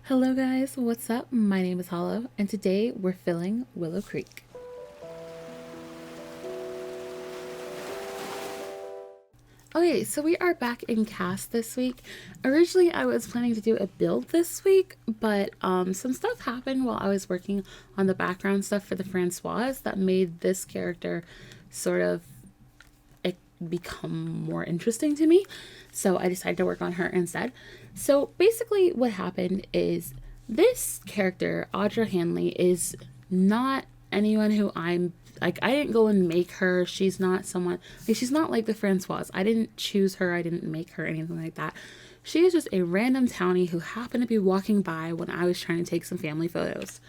Hello guys, what's up? My name is Hollow, and today we're filling Willow Creek. Okay, so we are back in cast this week. Originally, I was planning to do a build this week, but some stuff happened while I was working on the background stuff for the Francoise that made this character sort of become more interesting to me. So I decided to work on her instead. So basically what happened is this character, Audra Hanley, is not anyone who I'm like, I didn't go and make her. She's not someone like, she's not like the Francoise. I didn't choose her. I didn't make her, anything like that. She is just a random townie who happened to be walking by when I was trying to take some family photos.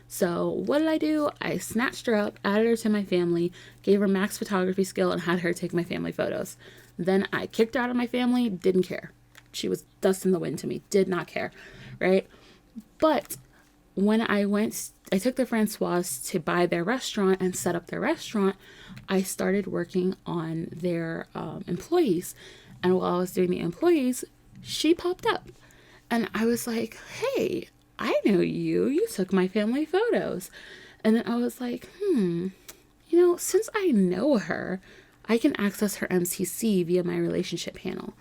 So what did I do? I snatched her up, added her to my family, gave her max photography skill, and had her take my family photos. Then I kicked her out of my family, didn't care. She was dust in the wind to me, did not care, right? But when I took the Francoise to buy their restaurant and set up their restaurant, I started working on their employees. And while I was doing the employees, she popped up. And I was like, hey, I know you. You took my family photos. And then I was like, since I know her, I can access her MCC via my relationship panel.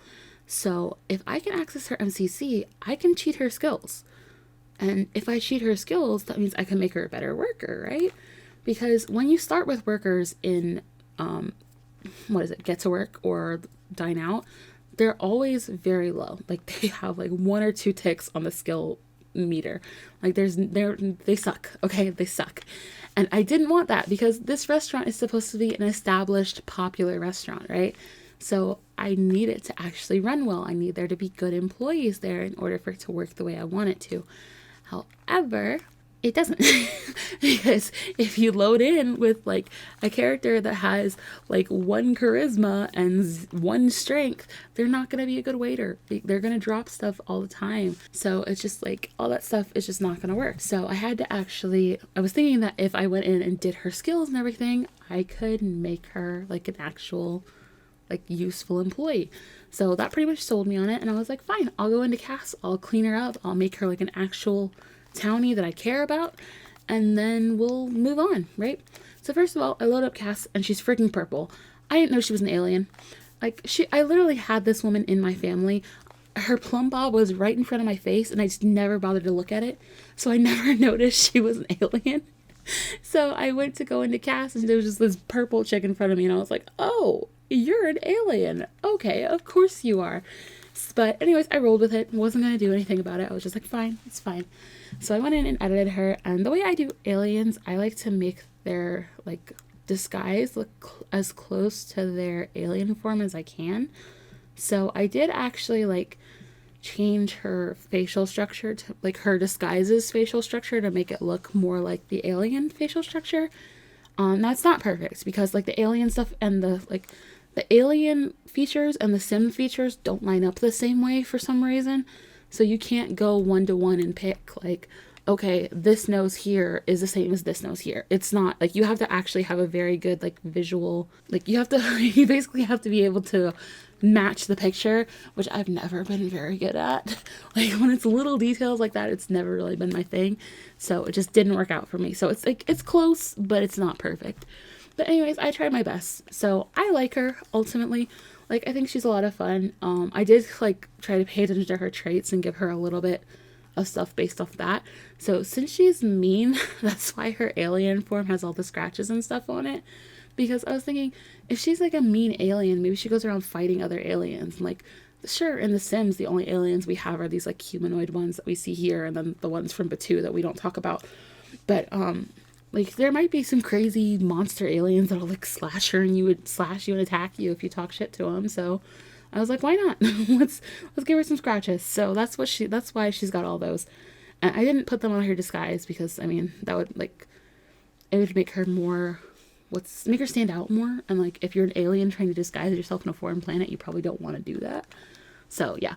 So if I can access her MCC, I can cheat her skills. And if I cheat her skills, that means I can make her a better worker, right? Because when you start with workers in, Get to Work or Dine Out, they're always very low. Like they have like 1 or 2 ticks on the skill meter. Like they suck. Okay, they suck. And I didn't want that because this restaurant is supposed to be an established, popular restaurant, right? So I need it to actually run well. I need there to be good employees there in order for it to work the way I want it to. However, it doesn't. Because if you load in with like a character that has like 1 charisma and 1 strength, they're not going to be a good waiter. They're going to drop stuff all the time. So it's just like all that stuff is just not going to work. So I had to I was thinking that if I went in and did her skills and everything, I could make her like an actual like useful employee. So that pretty much sold me on it. And I was like, fine, I'll go into cast. I'll clean her up. I'll make her like an actual townie that I care about, and then we'll move on, right? So first of all, I load up Cass and she's freaking purple. I didn't know she was an alien. I literally had this woman in my family. Her plumb bob was right in front of my face and I just never bothered to look at it. So I never noticed she was an alien. So I went to go into Cass and there was just this purple chick in front of me and I was like, oh, you're an alien. Okay, of course you are. But anyways, I rolled with it. Wasn't going to do anything about it. I was just like, fine, it's fine. So I went in and edited her. And the way I do aliens, I like to make their like disguise look as close to their alien form as I can. So I did actually like change her facial structure to like her disguise's facial structure to make it look more like the alien facial structure. That's not perfect because like the alien stuff and the alien features and the sim features don't line up the same way for some reason. So you can't go 1-to-1 and pick like, okay, this nose here is the same as this nose here. It's not like you have to actually have a very good like visual, like you basically have to be able to match the picture, which I've never been very good at. Like when it's little details like that, it's never really been my thing. So it just didn't work out for me. So it's like, it's close, but it's not perfect. But anyways, I tried my best. So I like her ultimately. Like I think she's a lot of fun. I did like try to pay attention to her traits and give her a little bit of stuff based off that. So since she's mean, that's why her alien form has all the scratches and stuff on it. Because I was thinking, if she's like a mean alien, maybe she goes around fighting other aliens. And like, sure, in The Sims, the only aliens we have are these like humanoid ones that we see here, and then the ones from Batu that we don't talk about. But like there might be some crazy monster aliens that'll like slash her and slash you and attack you if you talk shit to them. So I was like, why not? let's give her some scratches. So that's why she's got all those. And I didn't put them on her disguise because I mean that would like it would make her make her stand out more. And like if you're an alien trying to disguise yourself in a foreign planet, you probably don't want to do that. So yeah.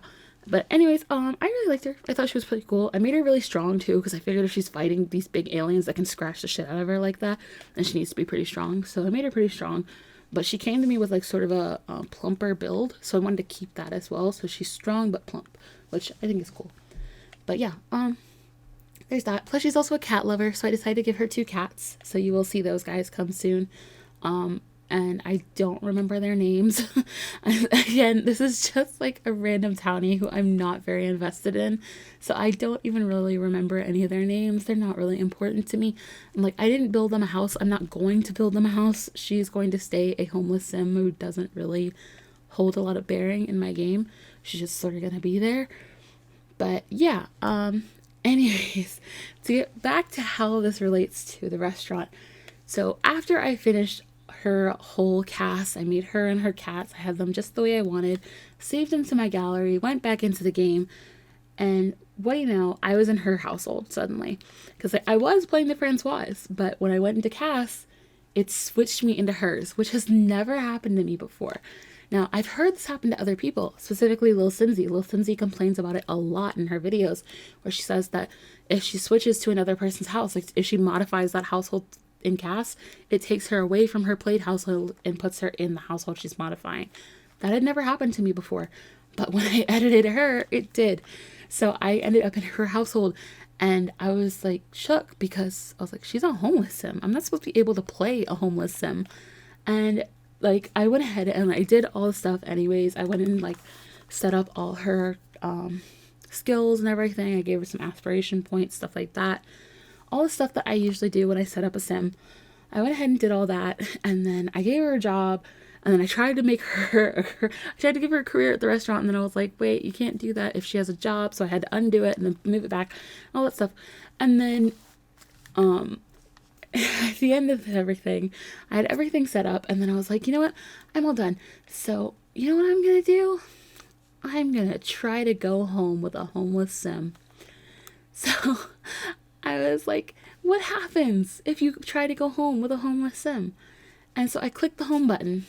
But anyways, I really liked her. I thought she was pretty cool. I made her really strong too, because I figured if she's fighting these big aliens that can scratch the shit out of her like that, then she needs to be pretty strong. So I made her pretty strong. But she came to me with like sort of a plumper build, so I wanted to keep that as well. So she's strong but plump, which I think is cool. But yeah, there's that. Plus she's also a cat lover, so I decided to give her 2 cats. So you will see those guys come soon. And I don't remember their names. Again, this is just like a random townie who I'm not very invested in. So I don't even really remember any of their names. They're not really important to me. And like, I didn't build them a house. I'm not going to build them a house. She's going to stay a homeless sim who doesn't really hold a lot of bearing in my game. She's just sort of going to be there. But yeah, anyways, to get back to how this relates to the restaurant. So after I finished her whole cast, I made her and her cats, I had them just the way I wanted, saved them to my gallery, went back into the game, and what do you know, I was in her household suddenly. Because I was playing the Francoise, but when I went into cast, it switched me into hers, which has never happened to me before. Now, I've heard this happen to other people, specifically Lil Simsy. Lil Simsy complains about it a lot in her videos, where she says that if she switches to another person's house, like if she modifies that household in cast, it takes her away from her played household and puts her in the household she's modifying. That had never happened to me before, but when I edited her, it did. So I ended up in her household, and I was like shook because I was like, she's a homeless sim. I'm not supposed to be able to play a homeless sim. And like, I went ahead and I did all the stuff anyways. I went and like set up all her skills and everything. I gave her some aspiration points, stuff like that. All the stuff that I usually do when I set up a sim. I went ahead and did all that, and then I gave her a job, and then I tried to make her, I tried to give her a career at the restaurant, and then I was like, wait, you can't do that if she has a job, so I had to undo it and then move it back, all that stuff. And then, at the end of everything, I had everything set up, and then I was like, you know what, I'm all done. So, you know what I'm gonna do? I'm gonna try to go home with a homeless sim. So, I was like, what happens if you try to go home with a homeless sim? And so I clicked the home button.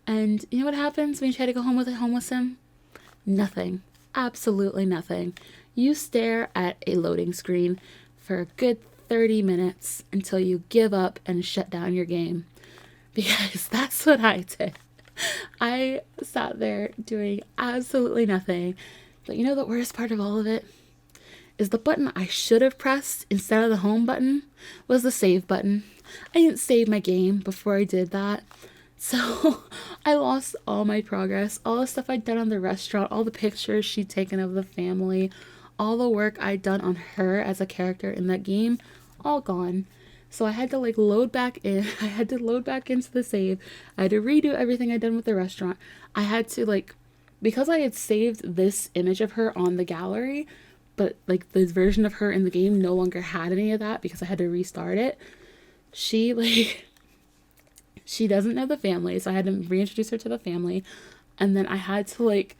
And you know what happens when you try to go home with a homeless sim? Nothing. Absolutely nothing. You stare at a loading screen for a good 30 minutes until you give up and shut down your game. Because that's what I did. I sat there doing absolutely nothing. But you know the worst part of all of it? Is the button I should have pressed instead of the home button was the save button. I didn't save my game before I did that. So I lost all my progress, all the stuff I'd done on the restaurant, all the pictures she'd taken of the family, all the work I'd done on her as a character in that game, all gone. So I had to like load back in. I had to load back into the save. I had to redo everything I'd done with the restaurant. I had to like, because I had saved this image of her on the gallery, but like the version of her in the game no longer had any of that because I had to restart it. She doesn't know the family, so I had to reintroduce her to the family, and then I had to like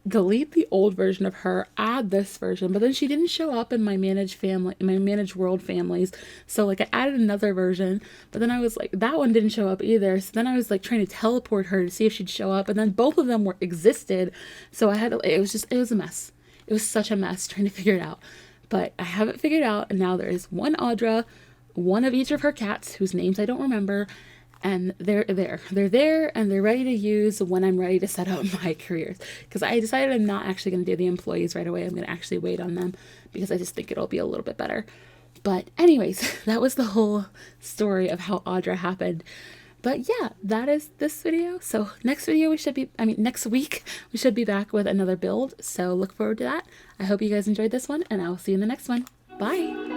delete the old version of her, add this version, but then she didn't show up in my managed world families. So like I added another version, but then I was like, that one didn't show up either. So then I was like trying to teleport her to see if she'd show up, and then both of them existed. So I had to, it was a mess. It was such a mess trying to figure it out. But I have it figured out, and now there is one Audra, one of each of her cats, whose names I don't remember, and they're there. They're there, and they're ready to use when I'm ready to set up my careers. Because I decided I'm not actually going to do the employees right away. I'm going to actually wait on them, because I just think it'll be a little bit better. But anyways, that was the whole story of how Audra happened. But yeah, that is this video. So next week we should be back with another build. So look forward to that. I hope you guys enjoyed this one, and I will see you in the next one. Bye!